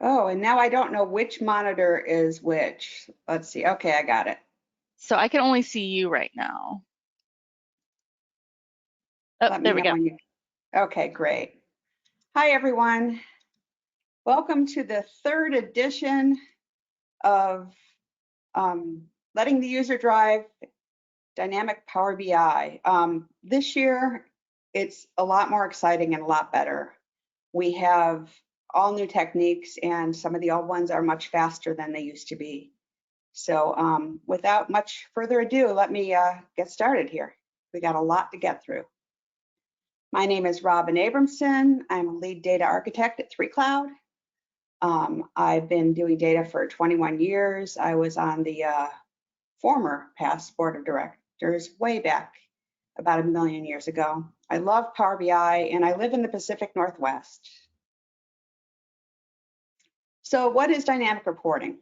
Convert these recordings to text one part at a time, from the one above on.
Oh, and now I don't know which monitor is which. Let's see. Okay, I got it. So I can only see you right now. Oh, Let me there we know go. when you. Okay, great. Hi, everyone. Welcome to the third edition of Letting the User Drive Dynamic Power BI. This year, it's a lot more exciting and a lot better. We have all new techniques, and some of the old ones are much faster than they used to be. So without much further ado, let me get started here. We got a lot to get through. My name is Robin Abramson. I'm a lead data architect at 3Cloud. I've been doing data for 21 years. I was on the former past board of directors way back about 1 million years ago. I love Power BI, and I live in the Pacific Northwest. So what is dynamic reporting?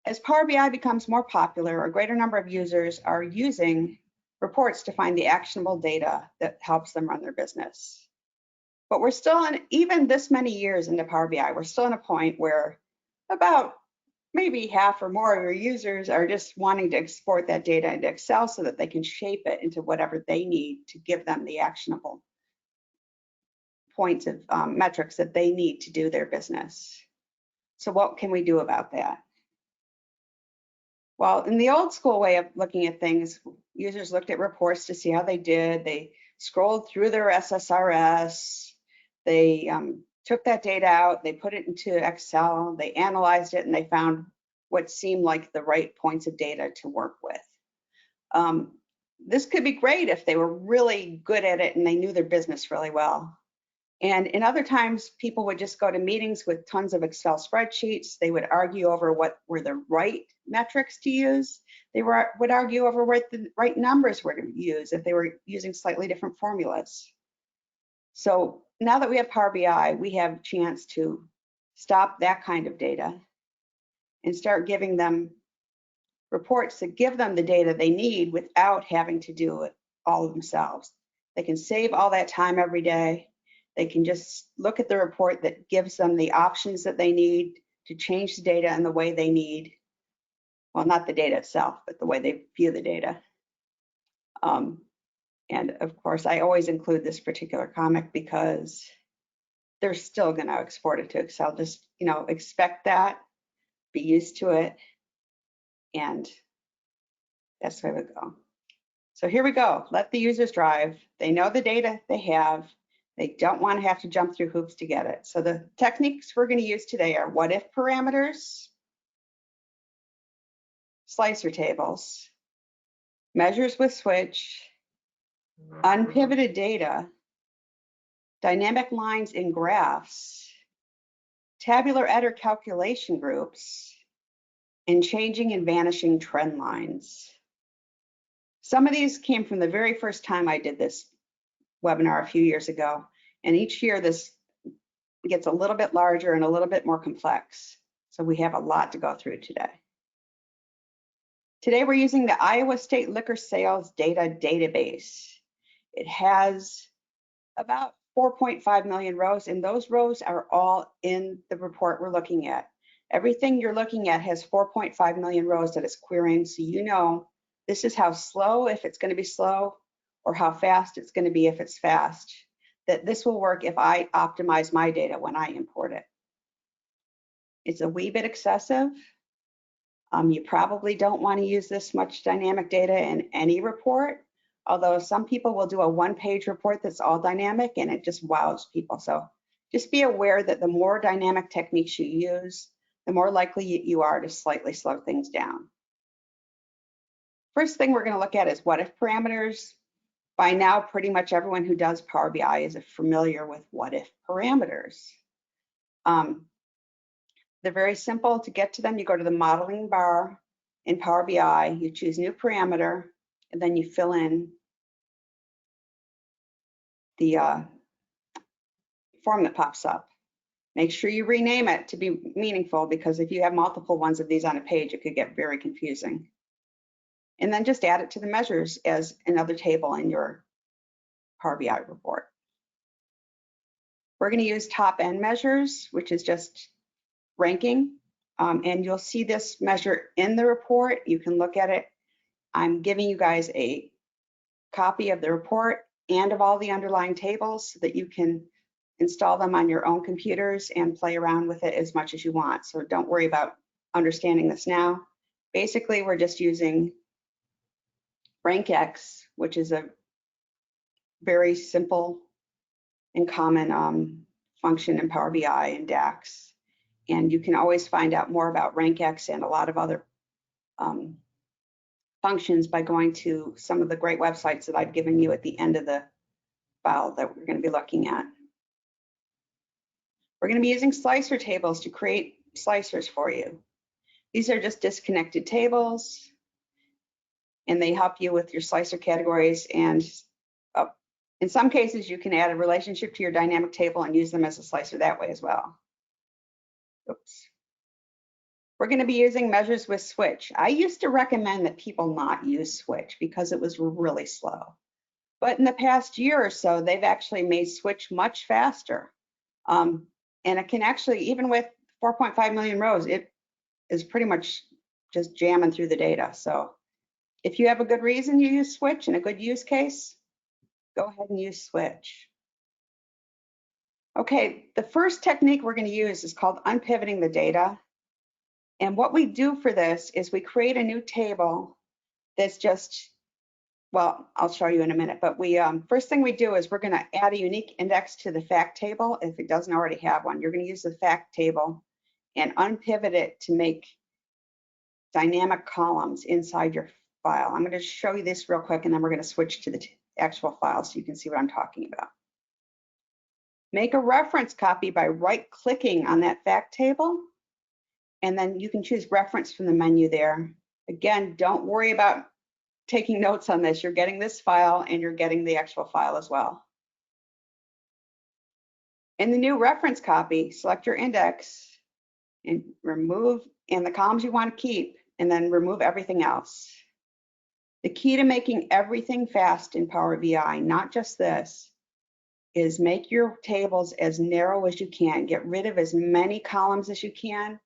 As Power BI becomes more popular, a greater number of users are using reports to find the actionable data that helps them run their business. But we're still in, even this many years into Power BI, we're still in a point where about maybe half or more of your users are just wanting to export that data into Excel so that they can shape it into whatever they need to give them the actionable points of metrics that they need to do their business. So what can we do about that? Well, in the old school way of looking at things, users looked at reports to see how they did. They scrolled through their SSRS. They took that data out, they put it into Excel, they analyzed it, and they found what seemed like the right points of data to work with. This could be great if they were really good at it and they knew their business really well. And in other times, people would just go to meetings with tons of Excel spreadsheets. They would argue over what were the right metrics to use. They would argue over what the right numbers were to use if they were using slightly different formulas. So now that we have Power BI, we have a chance to stop that kind of data and start giving them reports that give them the data they need without having to do it all themselves. They can save all that time every day. They can just look at the report that gives them the options that they need to change the data in the way they need. Well, not the data itself, but the way they view the data. And of course, I always include this particular comic because they're still going to export it to Excel. Just, expect that, be used to it, and that's the way we go. So here we go. Let the users drive. They know the data they have. They don't want to have to jump through hoops to get it. So the techniques we're going to use today are what if parameters, slicer tables, measures with switch, unpivoted data, dynamic lines in graphs, tabular editor calculation groups, and changing and vanishing trend lines. Some of these came from the very first time I did this webinar a few years ago, and each year this gets a little bit larger and a little bit more complex. So we have a lot to go through today. Today we're using the Iowa State Liquor Sales Data Database. It has about 4.5 million rows, and those rows are all in the report we're looking at. Everything you're looking at has 4.5 million rows that it's querying, so you know this is how slow, if it's going to be slow, or how fast it's going to be if it's fast. That this will work if I optimize my data when I import it. It's a wee bit excessive. You probably don't want to use this much dynamic data in any report, although some people will do a one-page report that's all dynamic and it just wows people. So just be aware that the more dynamic techniques you use, the more likely you are to slightly slow things down. First thing we're going to look at is what if parameters. By now, pretty much everyone who does Power BI is familiar with what if parameters. They're very simple. To get to them, you go to the modeling bar in Power BI, you choose new parameter, and then you fill in the form that pops up. Make sure you rename it to be meaningful, because if you have multiple ones of these on a page, it could get very confusing. And then just add it to the measures as another table in your Power BI report. We're going to use top end measures, which is just ranking, and you'll see this measure in the report. You can look at it. I'm giving you guys a copy of the report and of all the underlying tables so that you can install them on your own computers and play around with it as much as you want. So don't worry about understanding this now. Basically, we're just using rankx, which is a very simple and common function in Power BI and DAX. And you can always find out more about rankx and a lot of other functions by going to some of the great websites that I've given you at the end of the file that we're going to be looking at. We're going to be using slicer tables to create slicers for you. These are just disconnected tables, and they help you with your slicer categories. And in some cases, you can add a relationship to your dynamic table and use them as a slicer that way as well. Oops. We're going to be using measures with switch. I used to recommend that people not use switch because it was really slow. But in the past year or so, they've actually made switch much faster. And it can actually, even with 4.5 million rows, it is pretty much just jamming through the data. So if you have a good reason you use switch and a good use case, go ahead and use switch. Okay, the first technique we're going to use is called unpivoting the data. And what we do for this is we create a new table that's just, well, I'll show you in a minute, but we first thing we do is we're going to add a unique index to the fact table if it doesn't already have one. You're going to use the fact table and unpivot it to make dynamic columns inside your file. I'm going to show you this real quick, and then we're going to switch to the actual file so you can see what I'm talking about. Make a reference copy by right-clicking on that fact table, and then you can choose reference from the menu there. Again, don't worry about taking notes on this. You're getting this file and you're getting the actual file as well. In the new reference copy, select your index and remove the columns you want to keep, and then remove everything else. The key to making everything fast in Power BI, not just this, is make your tables as narrow as you can. Get rid of as many columns as you can.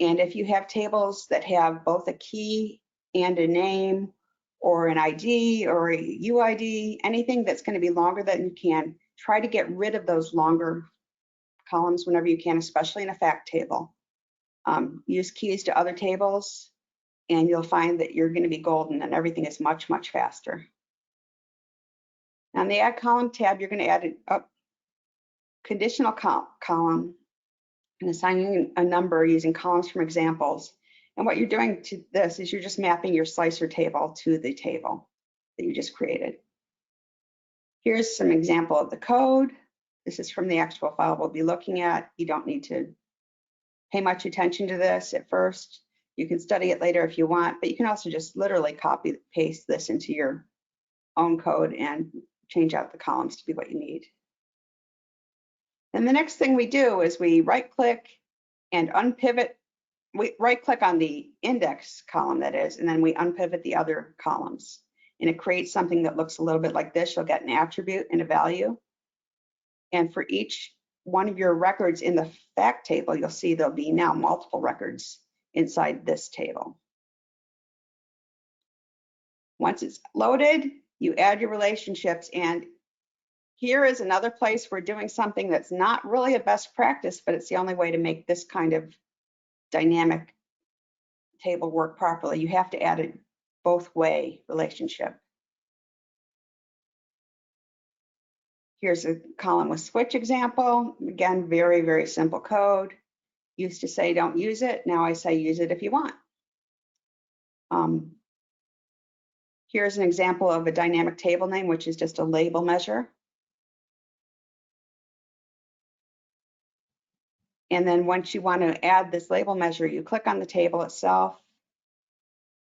And if you have tables that have both a key and a name or an ID or a UID, anything that's going to be longer than you can, try to get rid of those longer columns whenever you can, especially in a fact table. Use keys to other tables, and you'll find that you're going to be golden and everything is much, much faster. On the Add Column tab, you're going to add a conditional column and assigning a number using columns from examples. And what you're doing to this is you're just mapping your slicer table to the table that you just created. Here's some example of the code. This is from the actual file we'll be looking at. You don't need to pay much attention to this at first. You can study it later if you want, but you can also just literally copy paste this into your own code and change out the columns to be what you need. And the next thing we do is we right-click and unpivot. We right-click on the index column, that is, and then we unpivot the other columns. And it creates something that looks a little bit like this. You'll get an attribute and a value. And for each one of your records in the fact table, you'll see there'll be now multiple records inside this table. Once it's loaded, you add your relationships, and here is another place we're doing something that's not really a best practice, but it's the only way to make this kind of dynamic table work properly. You have to add a both-way relationship. Here's a column with switch example. Again, very, very simple code. Used to say don't use it. Now I say use it if you want. Here's an example of a dynamic table name, which is just a label measure. And then once you want to add this label measure, you click on the table itself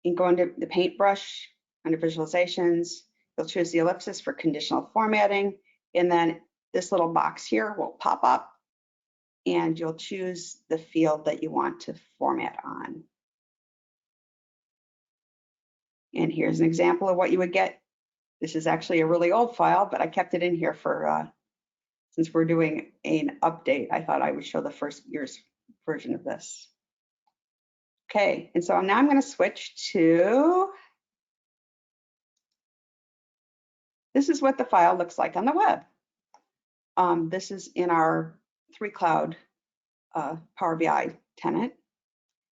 and go into the paintbrush under visualizations. You'll choose the ellipsis for conditional formatting. And then this little box here will pop up and you'll choose the field that you want to format on. And here's an example of what you would get. This is actually a really old file, but I kept it in here for, since we're doing an update, I thought I would show the first year's version of this. Okay, and so now I'm going to switch to, this is what the file looks like on the web. This is in our 3Cloud Power BI tenant.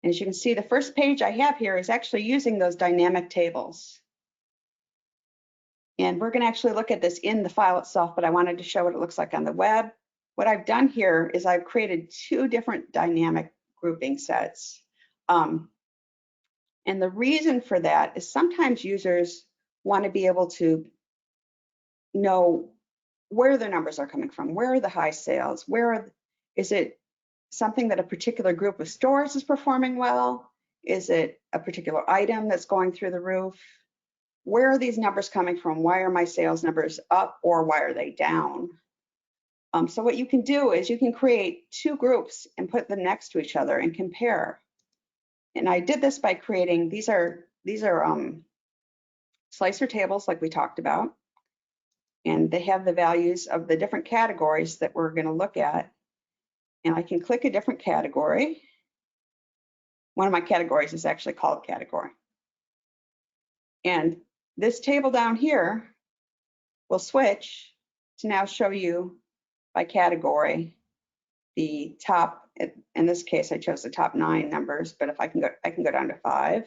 And as you can see, the first page I have here is actually using those dynamic tables. And we're going to actually look at this in the file itself, but I wanted to show what it looks like on the web. What I've done here is I've created 2 different dynamic grouping sets. And the reason for that is sometimes users want to be able to know where their numbers are coming from. Where are the high sales? Is it something that a particular group of stores is performing well? Is it a particular item that's going through the roof? Where are these numbers coming from? Why are my sales numbers up or why are they down? So what you can do is you can create 2 groups and put them next to each other and compare. And I did this by creating, these are slicer tables like we talked about. And they have the values of the different categories that we're going to look at. And I can click a different category. One of my categories is actually called category. And this table down here will switch to now show you by category the top, in this case I chose the top 9 numbers, but if I can go down to 5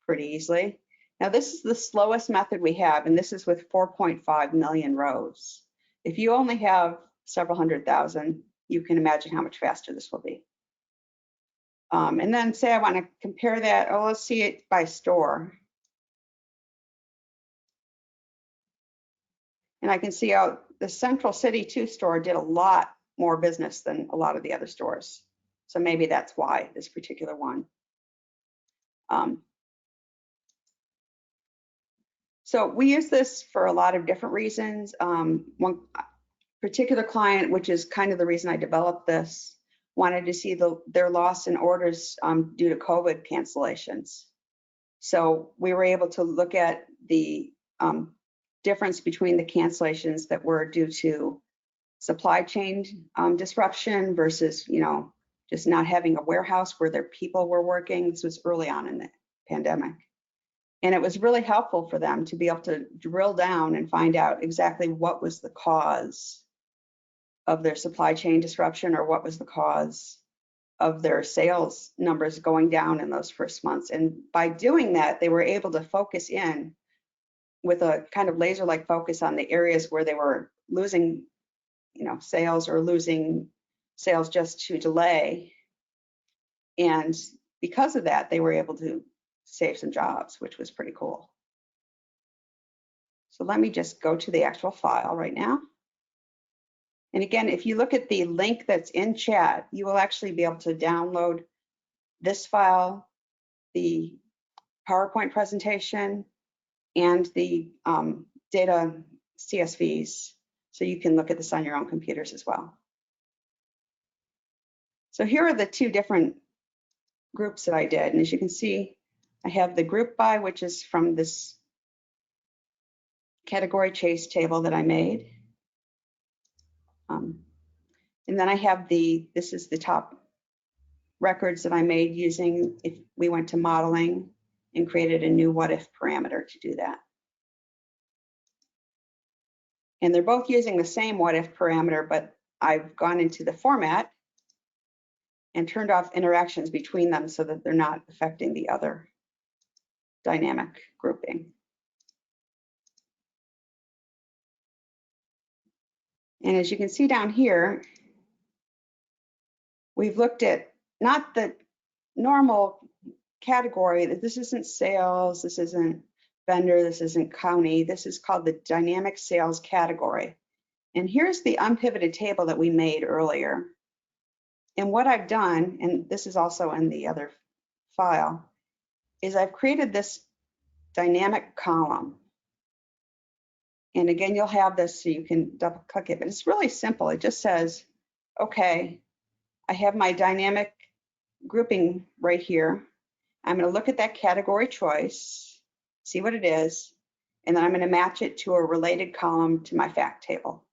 pretty easily. Now this is the slowest method we have, and this is with 4.5 million rows. If you only have several 100,000, you can imagine how much faster this will be. And then say I want to compare that, let's see it by store. And I can see how the Central City 2 store did a lot more business than a lot of the other stores. So maybe that's why this particular one. So we use this for a lot of different reasons. One particular client, which is kind of the reason I developed this, wanted to see their loss in orders due to COVID cancellations. So we were able to look at the difference between the cancellations that were due to supply chain disruption versus, just not having a warehouse where their people were working. This was early on in the pandemic. And it was really helpful for them to be able to drill down and find out exactly what was the cause of their supply chain disruption or what was the cause of their sales numbers going down in those first months. And by doing that, they were able to focus in with a kind of laser-like focus on the areas where they were losing, sales or losing sales just to delay. And because of that, they were able to save some jobs, which was pretty cool. So let me just go to the actual file right now. And again, if you look at the link that's in chat, you will actually be able to download this file, the PowerPoint presentation, and the data CSVs, so you can look at this on your own computers as well. So here are the 2 different groups that I did. And as you can see, I have the group by, which is from this category chase table that I made. And then I have this is the top records that I made using, if we went to modeling and created a new what if parameter to do that. And they're both using the same what if parameter, but I've gone into the format and turned off interactions between them so that they're not affecting the other dynamic grouping. And as you can see down here, we've looked at not the normal category, that this isn't sales, this isn't vendor, this isn't county, this is called the dynamic sales category. And here's the unpivoted table that we made earlier. And what I've done, and this is also in the other file, is I've created this dynamic column. And again, you'll have this so you can double click it, but it's really simple. It just says, okay, I have my dynamic grouping right here. I'm going to look at that category choice, see what it is, and then I'm going to match it to a related column to my fact table.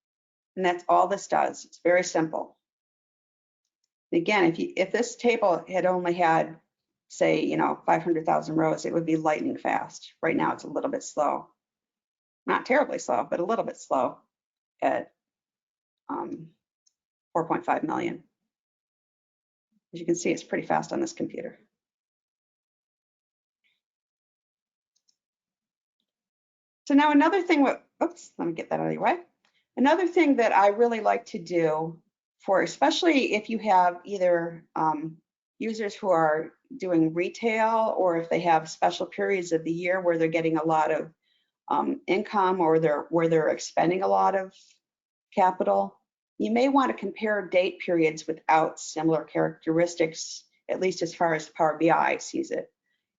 And that's all this does. It's very simple. Again, if this table had only had, say, 500,000 rows, it would be lightning fast. Right now, it's a little bit slow. Not terribly slow, but a little bit slow at 4.5 million. As you can see, it's pretty fast on this computer. So now another thing, oops, let me get that out of your way. Another thing that I really like to do for, especially if you have either users who are doing retail, or if they have special periods of the year where they're getting a lot of income, or where they're expending a lot of capital, you may want to compare date periods without similar characteristics, at least as far as Power BI sees it.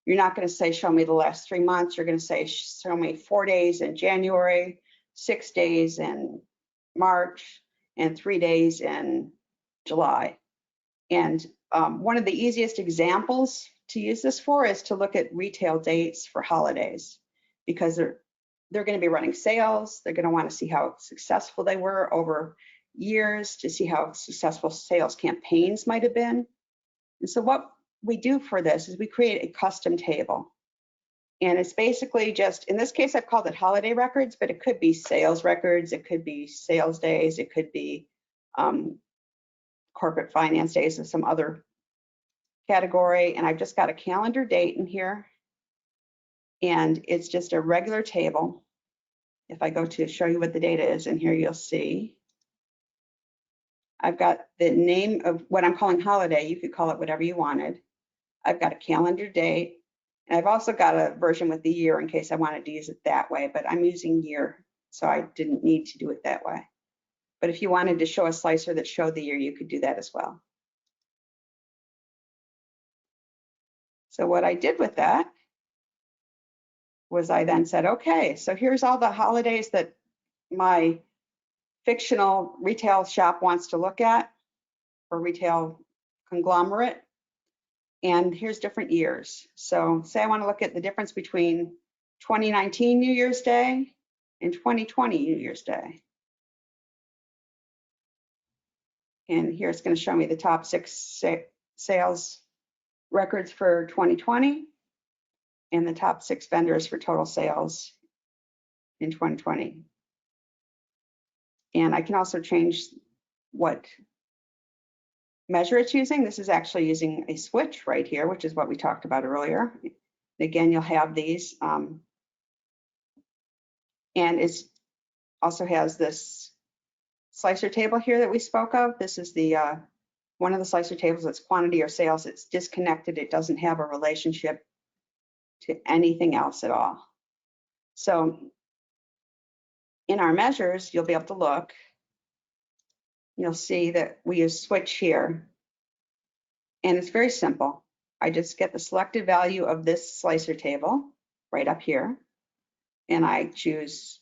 You're not going to say, show me the last 3 months. You're going to say, show me 4 days in January, 6 days in March, and 3 days in July. And one of the easiest examples to use this for is to look at retail dates for holidays, because they're going to be running sales. They're going to want to see how successful they were over years, to see how successful sales campaigns might have been. And so what we do for this is we create a custom table. And it's basically just, in this case, I've called it holiday records, but it could be sales records, it could be sales days, it could be corporate finance days of some other category. And I've just got a calendar date in here. And it's just a regular table. If I go to show you what the data is in here, you'll see I've got the name of what I'm calling holiday. You could call it whatever you wanted. I've got a calendar date, and I've also got a version with the year in case I wanted to use it that way, but I'm using year, so I didn't need to do it that way. But if you wanted to show a slicer that showed the year, you could do that as well. So what I did with that was I then said, okay, so here's all the holidays that my fictional retail shop wants to look at, or retail conglomerate. And here's different years. So say I want to look at the difference between 2019 New Year's Day and 2020 New Year's Day. And here it's going to show me the top 6 sales records for 2020 and the top 6 vendors for total sales in 2020. And I can also change what measure it's using. This is actually using a switch right here, which is what we talked about earlier. Again, you'll have these. And it also has this slicer table here that we spoke of. This is the one of the slicer tables that's quantity or sales. It's disconnected. It doesn't have a relationship to anything else at all. So in our measures, you'll be able to look. You'll see that we use switch here. And it's very simple. I just get the selected value of this slicer table right up here. And I choose,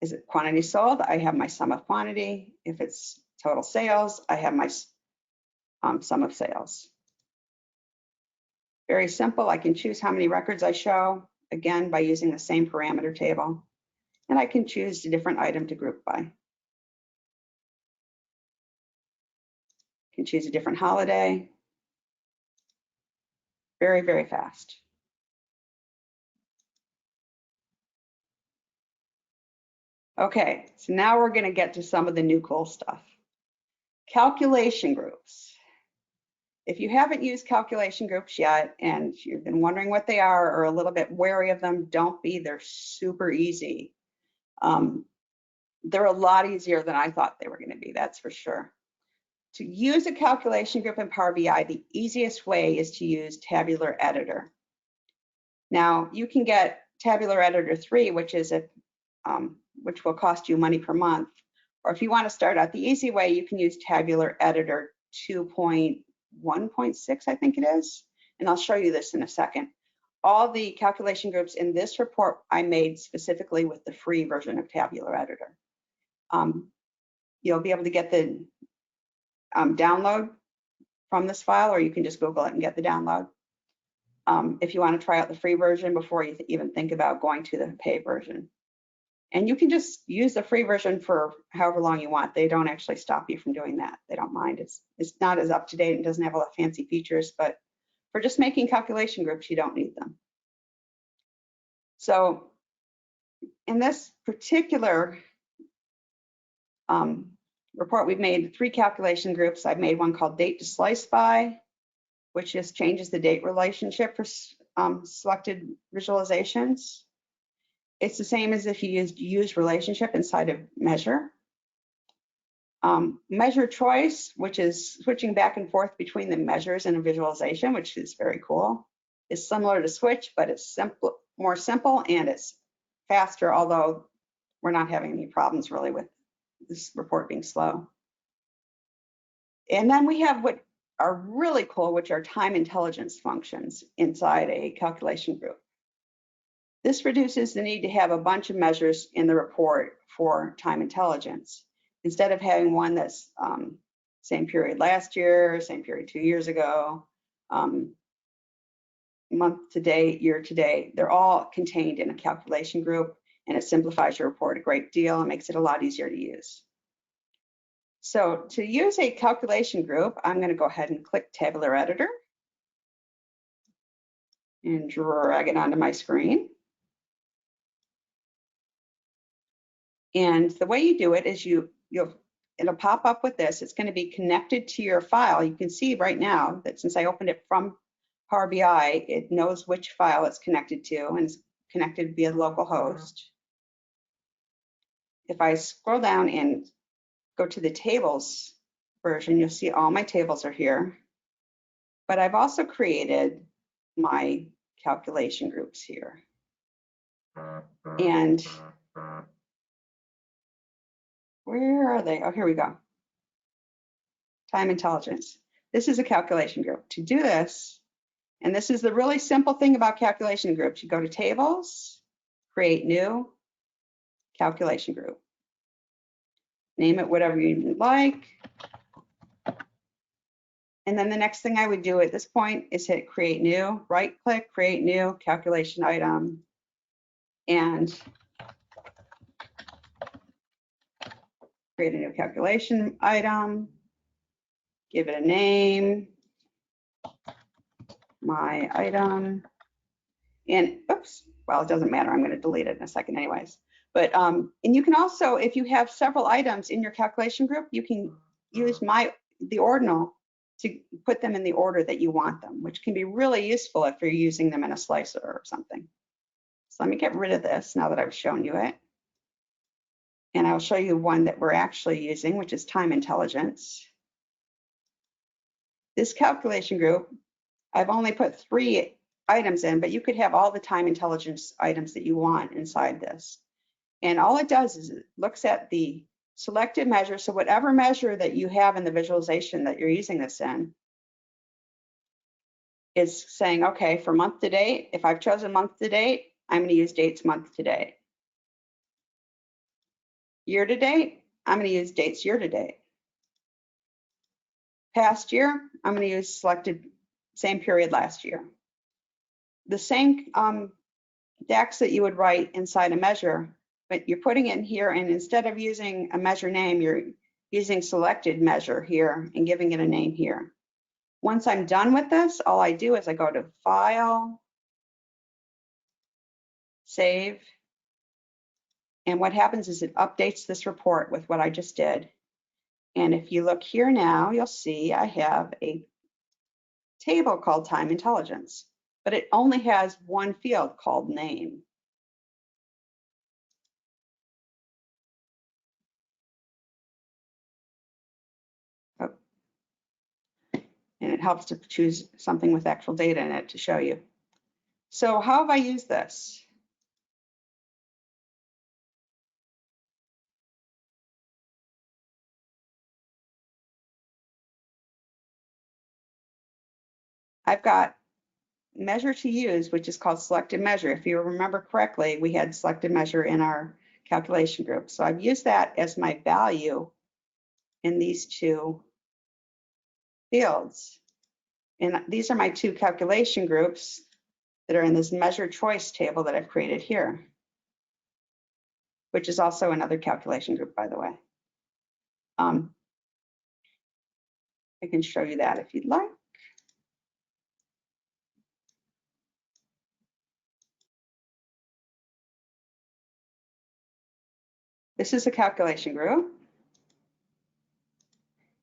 is it quantity sold? I have my sum of quantity. If it's total sales, I have my sum of sales. Very simple. I can choose how many records I show, again, by using the same parameter table. And I can choose a different item to group by. I can choose a different holiday. Very, very fast. Okay, so now we're going to get to some of the new cool stuff. Calculation groups. If you haven't used calculation groups yet and you've been wondering what they are or a little bit wary of them, don't be. They're super easy. They're a lot easier than I thought they were going to be, that's for sure. To use a calculation group in Power BI, the easiest way is to use Tabular Editor. Now, you can get Tabular Editor 3, which is which will cost you money per month. Or if you want to start out the easy way, you can use Tabular Editor 2.1.6, I think it is. And I'll show you this in a second. All the calculation groups in this report I made specifically with the free version of Tabular Editor. You'll be able to get the download from this file, or you can just Google it and get the download. If you want to try out the free version before you even think about going to the paid version. And you can just use the free version for however long you want. They don't actually stop you from doing that. They don't mind. It's not as up to date and doesn't have all the fancy features, but for just making calculation groups, you don't need them. So in this particular report, we've made 3 calculation groups. I've made one called date to slice by, which just changes the date relationship for selected visualizations. It's the same as if you used use relationship inside of measure. Measure choice, which is switching back and forth between the measures and a visualization, which is very cool. It's similar to switch, but it's more simple and it's faster, although we're not having any problems really with this report being slow. And then we have what are really cool, which are time intelligence functions inside a calculation group. This reduces the need to have a bunch of measures in the report for time intelligence. Instead of having one that's same period last year, same period 2 years ago, month to date, year to date, they're all contained in a calculation group, and it simplifies your report a great deal and makes it a lot easier to use. So to use a calculation group, I'm going to go ahead and click Tabular Editor and drag it onto my screen. And the way you do it is it'll pop up with this. It's going to be connected to your file. You can see right now that since I opened it from Power BI, it knows which file it's connected to, and it's connected via localhost. If I scroll down and go to the tables version, you'll see all my tables are here. But I've also created my calculation groups here. And where are they? Oh, here we go. Time intelligence. This is a calculation group. To do this, and this is the really simple thing about calculation groups, you go to tables, create new calculation group. Name it whatever you like. And then the next thing I would do at this point is hit create new, right click, create new calculation item, and create a new calculation item, give it a name, my item, and oops, well, it doesn't matter. I'm going to delete it in a second anyways. But, and you can also, if you have several items in your calculation group, you can use the ordinal to put them in the order that you want them, which can be really useful if you're using them in a slicer or something. So let me get rid of this now that I've shown you it. And I'll show you one that we're actually using, which is time intelligence. This calculation group, I've only put 3 items in, but you could have all the time intelligence items that you want inside this. And all it does is it looks at the selected measure. So whatever measure that you have in the visualization that you're using this in is saying, okay, for month to date, if I've chosen month to date, I'm going to use dates month to date. Year to date, I'm going to use dates year to date. Past year, I'm going to use selected same period last year. The same DAX that you would write inside a measure, but you're putting it in here, and instead of using a measure name, you're using selected measure here and giving it a name here. Once I'm done with this, all I do is I go to File, Save, and what happens is it updates this report with what I just did. And if you look here now, you'll see I have a table called Time Intelligence, but it only has one field called Name. Oh. And it helps to choose something with actual data in it to show you. So how have I used this? I've got measure to use, which is called selected measure. If you remember correctly, we had selected measure in our calculation group. So I've used that as my value in these 2 fields. And these are my 2 calculation groups that are in this measure choice table that I've created here. which is also another calculation group, by the way. I can show you that if you'd like. This is a calculation group.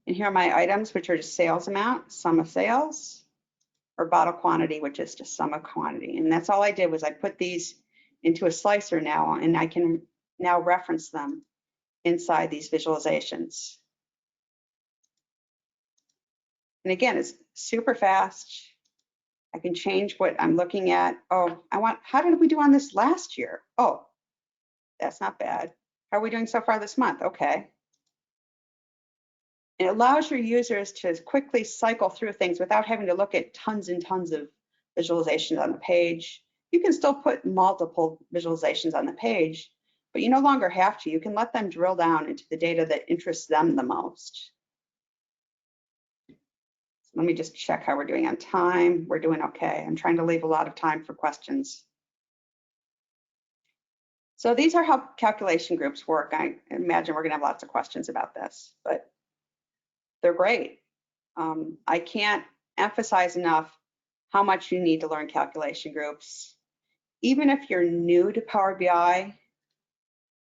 And here are my items, which are just sales amount, sum of sales, or bottle quantity, which is just sum of quantity. And that's all I did was I put these into a slicer now, and I can now reference them inside these visualizations. And again, it's super fast. I can change what I'm looking at. Oh, how did we do on this last year? Oh, that's not bad. How are we doing so far this month? Okay. It allows your users to quickly cycle through things without having to look at tons and tons of visualizations on the page. You can still put multiple visualizations on the page, but you no longer have to. You can let them drill down into the data that interests them the most. So let me just check how we're doing on time. We're doing okay. I'm trying to leave a lot of time for questions. So these are how calculation groups work. I imagine we're going to have lots of questions about this, but they're great. I can't emphasize enough how much you need to learn calculation groups. Even if you're new to Power BI,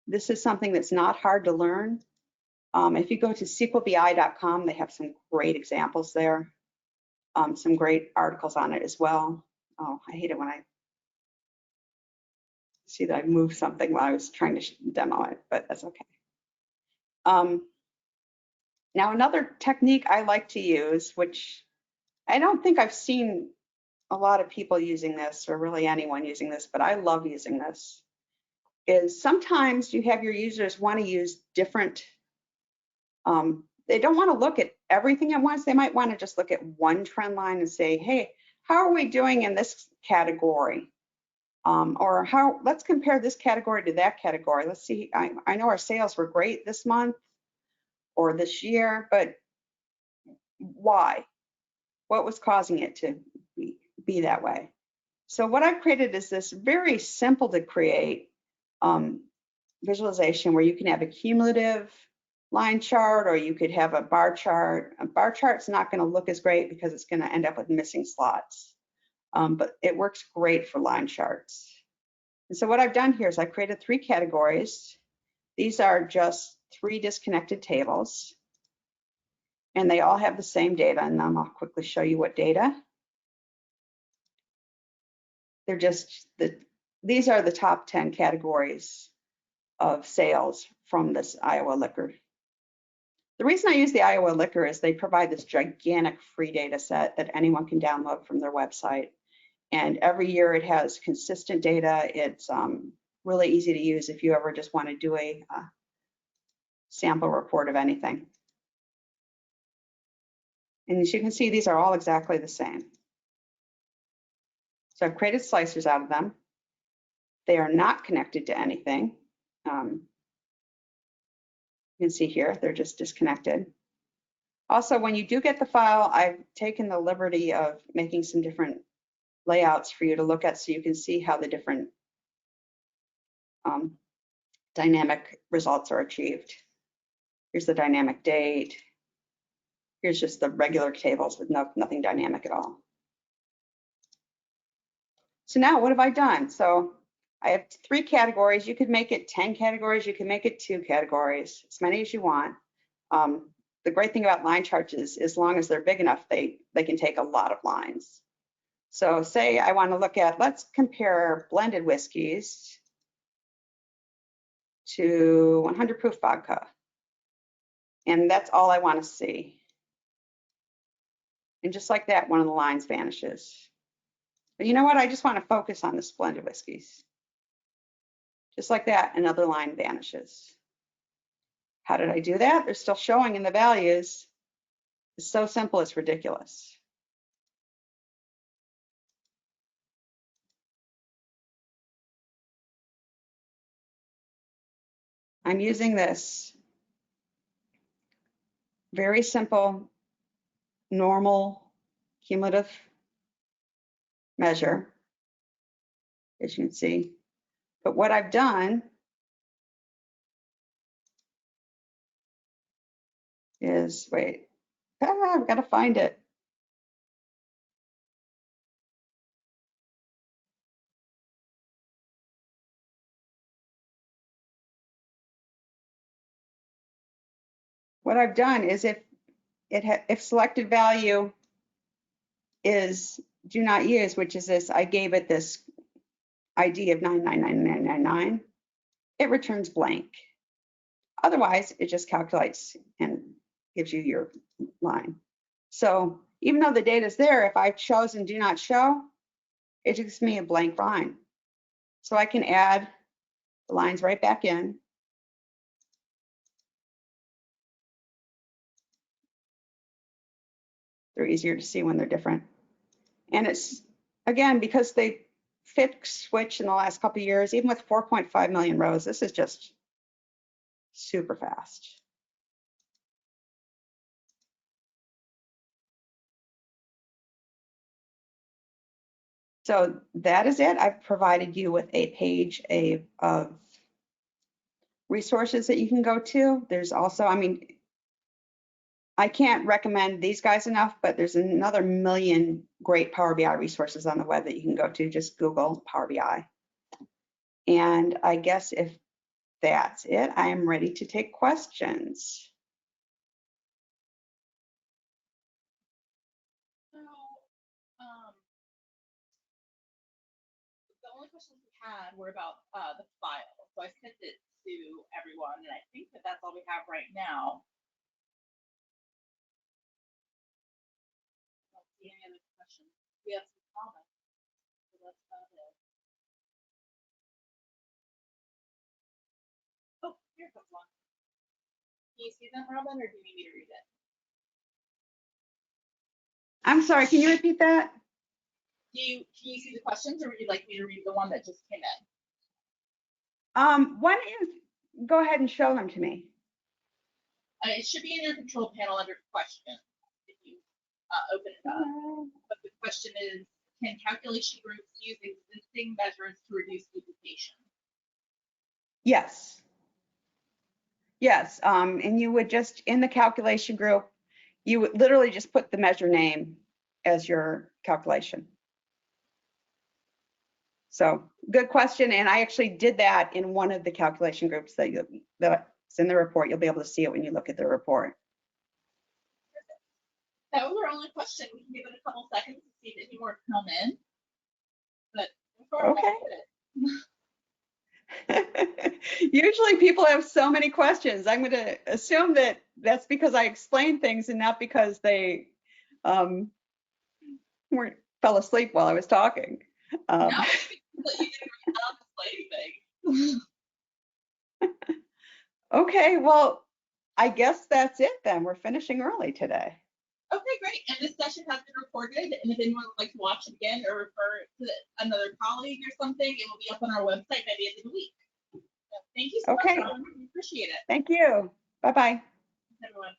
this is something that's not hard to learn. If you go to SQLBI.com, they have some great examples there, some great articles on it as well. Oh, I hate it when I see that I moved something while I was trying to demo it, but that's okay. Now, another technique I like to use, which I don't think I've seen a lot of people using this, or really anyone using this, but I love using this, is sometimes you have your users want to use different, they don't want to look at everything at once. They might want to just look at one trend line and say, hey, how are we doing in this category? Or let's compare this category to that category. Let's see, I know our sales were great this month or this year, but why? What was causing it to be that way? So what I've created is this very simple to create visualization where you can have a cumulative line chart, or you could have a bar chart. A bar chart's not going to look as great because it's going to end up with missing slots, but it works great for line charts. And so what I've done here is I created 3 categories. These are just 3 disconnected tables, and they all have the same data, and I'll quickly show you what data. They're just these are the top 10 categories of sales from this Iowa Liquor. The reason I use the Iowa Liquor is they provide this gigantic free data set that anyone can download from their website. And every year it has consistent data. It's really easy to use if you ever just want to do a sample report of anything. And as you can see, these are all exactly the same. So I've created slicers out of them. They are not connected to anything. You can see here, they're just disconnected. Also, when you do get the file, I've taken the liberty of making some different layouts for you to look at so you can see how the different dynamic results are achieved. Here's the dynamic date. Here's just the regular tables with nothing dynamic at all. So now what have I done? So I have 3 categories. You could make it 10 categories. You can make it 2 categories, as many as you want. The great thing about line charts is as long as they're big enough, they can take a lot of lines. So say I want to look at, let's compare blended whiskeys to 100 proof vodka. And that's all I want to see. And just like that, one of the lines vanishes. But you know what? I just want to focus on the blended whiskeys. Just like that, another line vanishes. How did I do that? They're still showing in the values. It's so simple, it's ridiculous. I'm using this very simple, normal, cumulative measure, as you can see. But what I've done is, wait, I've got to find it. What I've done is if selected value is do not use, which is this, I gave it this ID of 999999, it returns blank. Otherwise, it just calculates and gives you your line. So even though the data is there, if I've chosen do not show, it gives me a blank line. So I can add the lines right back in. They're easier to see when they're different. And it's, again, because they fixed switch in the last couple of years, even with 4.5 million rows, this is just super fast. So that is it. I've provided you with a page of resources that you can go to. There's also, I mean, I can't recommend these guys enough, but there's another million great Power BI resources on the web that you can go to. Just Google Power BI. And I guess if that's it, I am ready to take questions. So, the only questions we had were about the file. So I sent it to everyone, and I think that that's all we have right now. I don't see any other questions. We have some comments. So that's about it. Oh, here comes one. Can you see them, Robin, or do you need me to read it? I'm sorry, can you repeat that? Can you see the questions, or would you like me to read the one that just came in? Why don't you go ahead and show them to me? It should be in your control panel under question if you open it up. But the question is, can calculation groups use existing measures to reduce duplication? Yes. Yes, and you would just, in the calculation group, you would literally just put the measure name as your calculation. So good question, and I actually did that in one of the calculation groups that's in the report. You'll be able to see it when you look at the report. That was our only question. We can give it a couple seconds to see if any more come in. But okay. Usually people have so many questions. I'm going to assume that that's because I explained things and not because they fell asleep while I was talking. No, you didn't explain anything. Okay, well, I guess that's it then. We're finishing early today. Okay, great. And this session has been recorded. And if anyone would like to watch it again or refer to another colleague or something, it will be up on our website by the end of the week. So thank you so much, Robin. We appreciate it. Thank you. Bye-bye. Everyone.